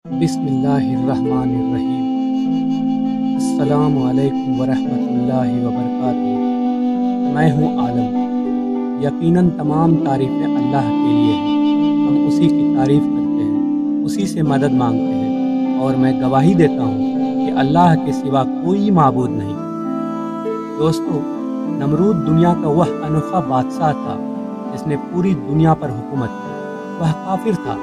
بسم اللہ الرحمن الرحیم۔ السلام علیکم ورحمۃ اللہ وبرکاتہ۔ میں ہوں عالم۔ یقیناً تمام تعریفیں اللہ کے لیے ہیں۔ ہم اسی کی تعریف کرتے ہیں، اسی سے مدد مانگتے ہیں، اور میں گواہی دیتا ہوں کہ اللہ کے سوا کوئی معبود نہیں۔ دوستو، نمرود دنیا کا وہ انوکھا بادشاہ تھا جس نے پوری دنیا پر حکومت کی۔ وہ کافر تھا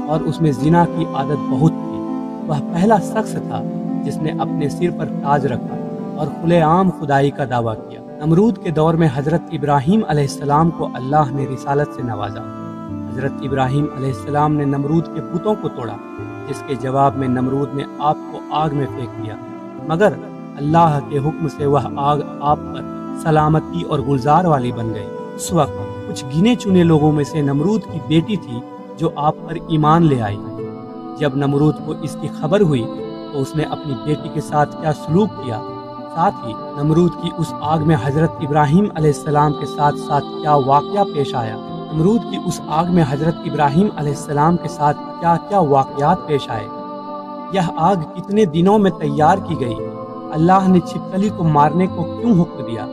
اور اس میں زنا کی عادت بہت تھی۔ وہ پہلا شخص تھا جس نے اپنے سر پر تاج رکھا اور کھلے عام خدائی کا دعویٰ کیا۔ نمرود کے دور میں حضرت ابراہیم علیہ السلام کو اللہ نے رسالت سے نوازا۔ حضرت ابراہیم علیہ السلام نے نمرود کے بتوں کو توڑا، جس کے جواب میں نمرود نے آپ کو آگ میں پھینک دیا، مگر اللہ کے حکم سے وہ آگ آپ پر سلامتی اور گلزار والی بن گئی۔ اس وقت کچھ گنے چنے لوگوں میں سے نمرود کی بیٹی تھی جو آپ پر ایمان لے آئی۔ جب نمرود کو اس کی خبر ہوئی تو اس نے اپنی بیٹی کے ساتھ کیا سلوک کیا، ساتھ ہی نمرود کی اس آگ میں حضرت ابراہیم علیہ السلام کے ساتھ ساتھ کیا واقعہ پیش آیا، نمرود کی اس آگ میں حضرت ابراہیم علیہ السلام کے ساتھ کیا کیا واقعات پیش آئے، یہ آگ کتنے دنوں میں تیار کی گئی، اللہ نے چھپکلی کو مارنے کو کیوں حکم دیا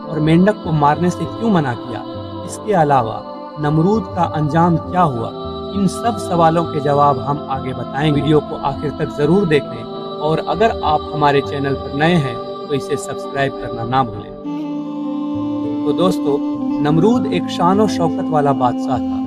اور مینڈک کو مارنے سے کیوں منع کیا، اس کے علاوہ نمرود کا انجام کیا ہوا، ان سب سوالوں کے جواب ہم آگے بتائیں۔ ویڈیو کو آخر تک ضرور دیکھیں، اور اگر آپ ہمارے چینل پر نئے ہیں تو اسے سبسکرائب کرنا نہ بھولیں۔ تو دوستو، نمرود ایک شان و شوکت والا بادشاہ تھا۔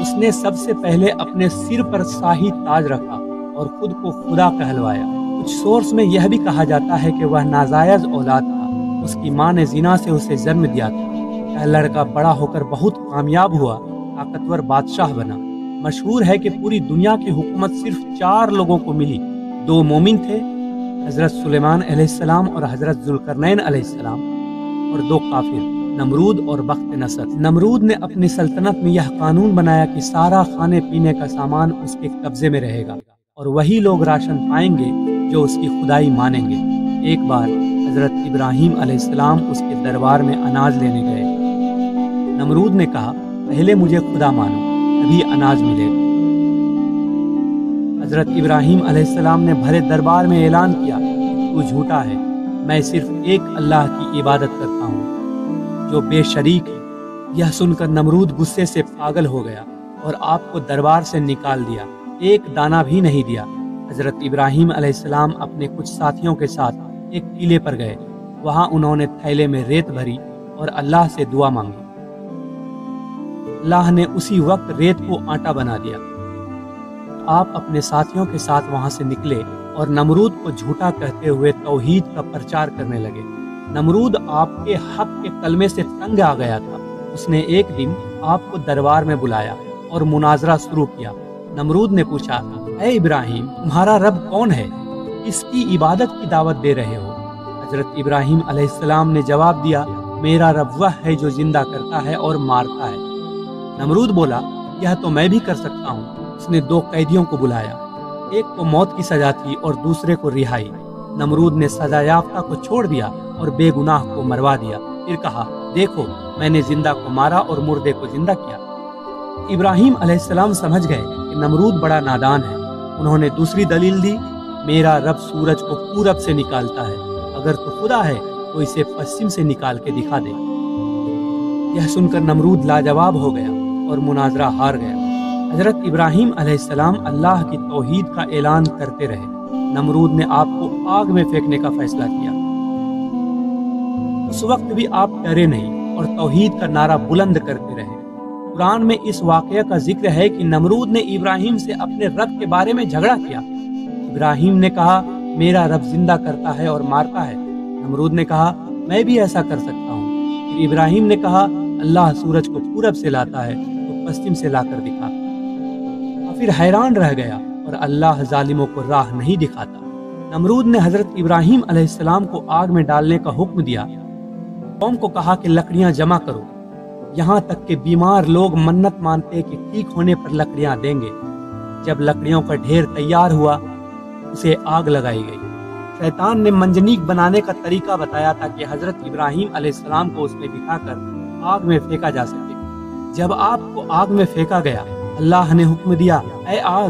اس نے سب سے پہلے اپنے سر پر شاہی تاج رکھا اور خود کو خدا کہلوایا۔ کچھ سورس میں یہ بھی کہا جاتا ہے کہ وہ ناجائز اولاد تھا، اس کی ماں نے زنا سے اسے جنم دیا تھا۔ یہ لڑکا بڑا ہو کر بہت کامیاب ہوا، طاقتور بادشاہ بنا۔ مشہور ہے کہ پوری دنیا کی حکومت صرف 4 لوگوں کو ملی۔ 2 مومن تھے، حضرت سلیمان علیہ السلام اور حضرت ذوالقرنین علیہ السلام، اور 2 کافر، نمرود اور بخت نصر۔ نمرود نے اپنی سلطنت میں یہ قانون بنایا کہ سارا کھانے پینے کا سامان اس کے قبضے میں رہے گا، اور وہی لوگ راشن پائیں گے جو اس کی خدائی مانیں گے۔ ایک بار حضرت ابراہیم علیہ السلام اس کے دربار میں اناج لینے گئے۔ نمرود نے کہا، پہلے مجھے خدا مانو، تبھی اناج ملے گا۔ حضرت ابراہیم علیہ السلام نے بھرے دربار میں اعلان کیا کہ تو جھوٹا ہے، میں صرف ایک اللہ کی عبادت کرتا ہوں جو بے شریک ہے۔ یہ سن کر نمرود غصے سے پاگل ہو گیا اور آپ کو دربار سے نکال دیا، ایک دانہ بھی نہیں دیا۔ حضرت ابراہیم علیہ السلام اپنے کچھ ساتھیوں کے ساتھ ایک ٹیلے پر گئے۔ وہاں انہوں نے تھیلے میں ریت بھری اور اللہ سے دعا مانگی۔ اللہ نے اسی وقت ریت کو آٹا بنا دیا۔ آپ اپنے ساتھیوں کے ساتھ وہاں سے نکلے اور نمرود کو جھوٹا کہتے ہوئے توحید کا پرچار کرنے لگے۔ نمرود آپ کے حق کے کلمے سے تنگ آ گیا تھا۔ اس نے ایک دن آپ کو دربار میں بلایا اور مناظرہ شروع کیا۔ نمرود نے پوچھا، اے ابراہیم، تمہارا رب کون ہے؟ کس کی عبادت کی دعوت دے رہے ہو؟ حضرت ابراہیم علیہ السلام نے جواب دیا، میرا رب وہ ہے جو زندہ کرتا ہے اور مارتا ہے۔ نمرود بولا، یہ تو میں بھی کر سکتا ہوں۔ اس نے 2 قیدیوں کو بلایا، ایک کو موت کی سزا تھی اور دوسرے کو رہائی۔ نمرود نے سزا یافتہ کو چھوڑ دیا اور بے گناہ کو مروا دیا، پھر کہا، دیکھو میں نے زندہ کو مارا اور مردے کو زندہ کیا۔ ابراہیم علیہ السلام سمجھ گئے کہ نمرود بڑا نادان ہے۔ انہوں نے دوسری دلیل دی، میرا رب سورج کو پورب سے نکالتا ہے، اگر تو خدا ہے تو اسے پشچم سے نکال کے دکھا دے۔ یہ سن کر نمرود لاجواب ہو گیا اور مناظرہ ہار گیا۔ حضرت ابراہیم علیہ السلام اللہ کی توحید کا اعلان کرتے رہے۔ نمرود نے آپ کو آگ میں پھینکنے کا فیصلہ کیا۔ اس وقت بھی آپ ڈرے نہیں اور توحید کا نعرہ بلند کرتے رہے۔ قرآن میں اس واقعہ کا ذکر ہے کہ نمرود نے ابراہیم سے اپنے رب کے بارے میں جھگڑا کیا۔ ابراہیم نے کہا، میرا رب زندہ کرتا ہے اور مارتا ہے۔ نمرود نے کہا، میں بھی ایسا کر سکتا ہوں۔ پھر ابراہیم نے کہا، اللہ سورج کو پورب سے لاتا ہے تو پشچم سے لا کر دکھا۔ پھر حیران رہ گیا، اور اللہ ظالموں کو راہ نہیں دکھاتا۔ نمرود نے حضرت ابراہیم علیہ السلام کو آگ میں ڈالنے کا حکم دیا۔ قوم کو کہا کہ لکڑیاں جمع کرو، یہاں تک کہ بیمار لوگ منت مانتے کہ ٹھیک ہونے پر لکڑیاں دیں گے۔ جب لکڑیوں کا ڈھیر تیار ہوا، اسے آگ لگائی گئی۔ شیطان نے منجنیق بنانے کا طریقہ بتایا تھا کہ حضرت ابراہیم علیہ السلام کو اس میں بٹھا کر آگ میں پھینکا جا سکے۔ جب آپ کو آگ میں پھینکا گیا، اللہ نے حکم دیا، اے آگ